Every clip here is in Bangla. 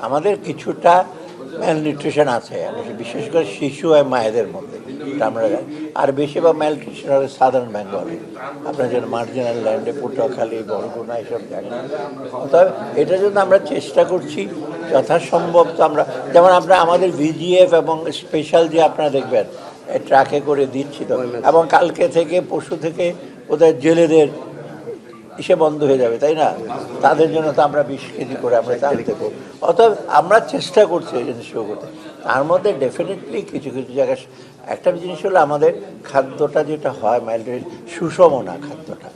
আমাদের কিছুটা ম্যালনিউট্রিশন আছে, বিশেষ করে শিশু আর মায়েদের মধ্যে, এটা আমরা জানি। আর বেশিরভাগ ম্যালনিউট্রিশন হবে সাধারণ বেঙ্গলে, আপনার যেন মার্জিনাল ল্যান্ডে, পটুয়াখালী, বরগুনা এইসব জায়গায়। অতএব এটার জন্য আমরা চেষ্টা করছি যথাসম্ভব। তো আমরা যেমন আমাদের ভিজিএফ এবং স্পেশাল যে আপনারা দেখবেন ট্রাকে করে দিচ্ছি তো, এবং কালকে থেকে পরশু থেকে ওদের জেলেদের ইসে বন্ধ হয়ে যাবে, তাই না? তাদের জন্য তো আমরা 20 কেজি করে আমরা চাল দেবো। অতএব আমরা চেষ্টা করছি এই জিনিসগুলো করতে। তার মধ্যে ডেফিনেটলি কিছু কিছু জায়গায় একটা জিনিস হলো আমাদের খাদ্যটা যেটা হয় সুষম না খাদ্যটা,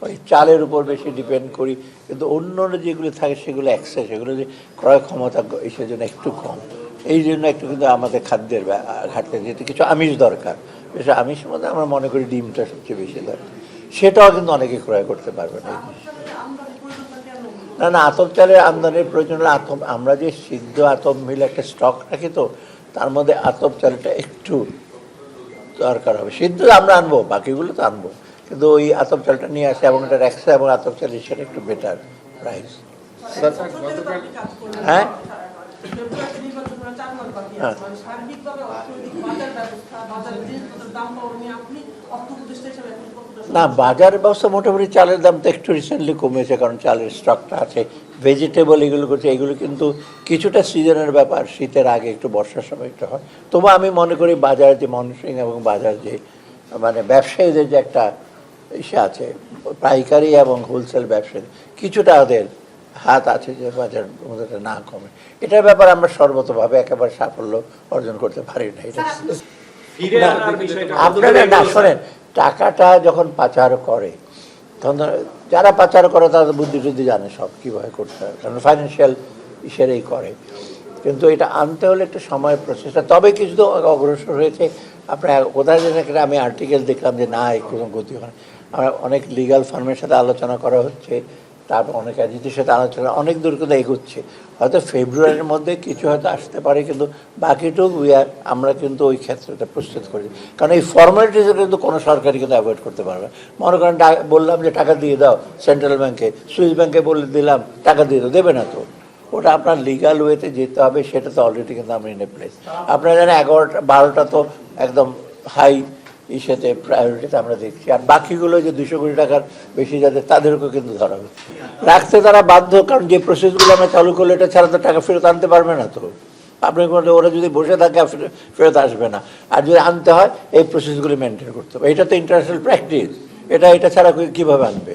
ওই চালের উপর বেশি ডিপেন্ড করি, কিন্তু অন্য যেগুলো থাকে সেগুলো এক্সেস, সেগুলো যে ক্রয় ক্ষমতা এসে জন্য একটু কম, এই জন্য একটু কিন্তু আমাদের খাদ্যের ঘাটতে যেতে কিছু আমিষ দরকার। বেশ আমিষের মধ্যে আমরা মনে করি ডিমটা সবচেয়ে বেশি দরকার, সেটাও কিন্তু অনেকে ক্রয় করতে পারবে না। না না, আতপ চালের আমদানির প্রয়োজন হলে আমরা যে সিদ্ধ আতপ মিল একটা স্টক রাখি, তো তার মধ্যে আতপ চালটা একটু দরকার হবে। সিদ্ধ আমরা আনবো, বাকিগুলো তো আনবো, কিন্তু ওই আতপ চালটা নিয়ে আসে এবং এটা র্যাকসা এবং আতপ চাল সেটা একটু বেটার প্রাইস। হ্যাঁ হ্যাঁ, না বাজার ব্যবস্থা মোটামুটি চালের দাম তো একটু রিসেন্টলি কমেছে, কারণ চালের স্টকটা আছে। ভেজিটেবল এগুলো করছে, এগুলো কিন্তু কিছুটা সিজনের ব্যাপার, শীতের আগে একটু বর্ষার সময় একটু হয়। তবু আমি মনে করি বাজার যে মনিটরিং এবং বাজার যে ব্যবসায়ীদের যে একটা ইসে আছে, পাইকারি এবং হোলসেল ব্যবসায়ী কিছুটা ওদের হাত আছে যে বাজার মধ্যে না কমে। এটার ব্যাপারে আমরা সর্বতভাবে একেবারে সাফল্য অর্জন করতে পারি না। এটা আপনারা না শোনেন, টাকাটা যখন পাচার করে তখন যারা পাচার করে তাদের বুদ্ধি টুদ্ধি জানে সব কীভাবে করতে হয়, কারণ ফাইন্যান্সিয়াল ইসেরেই করে। কিন্তু এটা আনতে হলে একটু সময় প্রসেসটা, তবে কিছু তো অগ্রসর হয়েছে। আপনার কোথায় যেন আমি আর্টিকেল দেখলাম যে না কোনো গতি হয়। আমরা অনেক লিগাল ফার্মের সাথে আলোচনা করা হচ্ছে, তারপর অনেক এজেন্সির সাথে আলোচনা, অনেক দূর কিন্তু এগোচ্ছে। হয়তো ফেব্রুয়ারির মধ্যে কিছু হয়তো আসতে পারে, কিন্তু বাকিটুকু আমরা কিন্তু ওই ক্ষেত্রটা প্রস্তুত করি। কারণ এই ফর্মালিটিস কিন্তু কোনো সরকারি কিন্তু অ্যাভয়েড করতে পারবে। মনে করেন বললাম যে টাকা দিয়ে দাও সেন্ট্রাল ব্যাংকে, সুইস ব্যাংকে বলে দিলাম টাকা দিয়ে দাও, দেবে না তো। ওটা আপনার লিগাল ওয়েতে যেতে হবে, সেটা তো অলরেডি কিন্তু আমরা ইন এ প্লেস। আপনারা জানেন 11টা 12টা তো একদম হাই ইসেতে প্রায়োরিটিতে আমরা দেখছি, আর বাকিগুলো যে 200 কোটি টাকার বেশি যাদের তাদেরকেও কিন্তু ধরা হচ্ছে। রাখতে তারা বাধ্য, কারণ যে প্রসেসগুলো আমরা চালু করলে এটা ছাড়া তো টাকা ফেরত আনতে পারবে না। তো আপনি ওরা যদি বসে থাকে ফেরত আসবে না, আর যদি আনতে হয় এই প্রসেসগুলি মেনটেন করতে হবে। এটা তো ইন্টারন্যাশনাল প্র্যাকটিস, এটা ছাড়া কীভাবে আনবে?